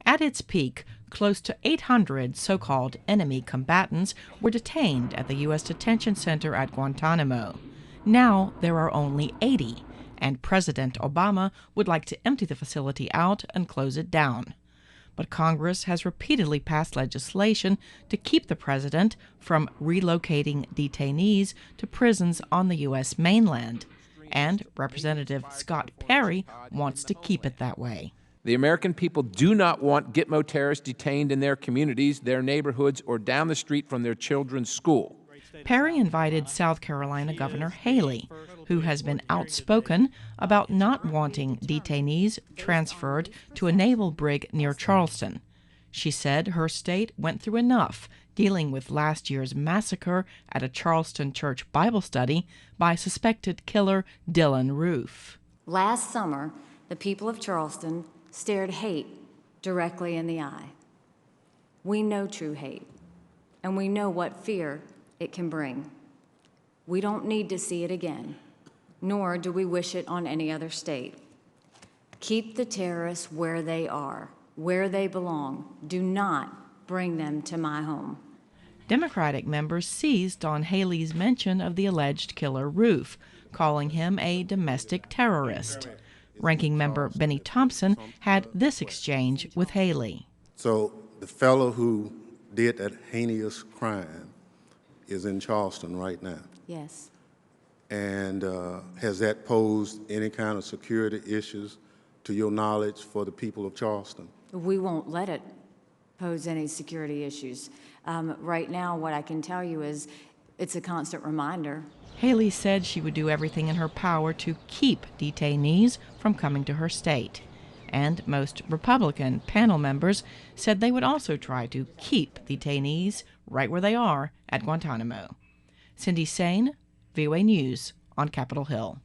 At its peak, close to 800 so-called enemy combatants were detained at the U.S. detention center at Guantanamo. Now there are only 80, and President Obama would like to empty the facility out and close it down. But Congress has repeatedly passed legislation to keep the president from relocating detainees to prisons on the U.S. mainland, and Representative Scott Perry wants to keep it that way. The American people do not want Gitmo terrorists detained in their communities, their neighborhoods, or down the street from their children's school. Perry invited South Carolina Governor Haley, who has been outspoken about not wanting detainees transferred to a naval brig near Charleston. She said her state went through enough dealing with last year's massacre at a Charleston church Bible study by suspected killer Dylan Roof. Last summer, the people of Charleston stared hate directly in the eye. We know true hate, and we know what fear it can bring. We don't need to see it again, nor do we wish it on any other state. Keep the terrorists where they are, where they belong. Do not bring them to my home. Democratic members seized on Haley's mention of the alleged killer Roof, calling him a domestic terrorist. Ranking member Bennie Thompson had this exchange with Haley. So the fellow who did that heinous crime is in Charleston right now? Yes. And has that posed any kind of security issues, to your knowledge, for the people of Charleston? We won't let it pose any security issues. Right now, what I can tell you is it's a constant reminder. Haley said she would do everything in her power to keep detainees from coming to her state. And most Republican panel members said they would also try to keep detainees right where they are at Guantanamo. Cindy Saine, VOA News on Capitol Hill.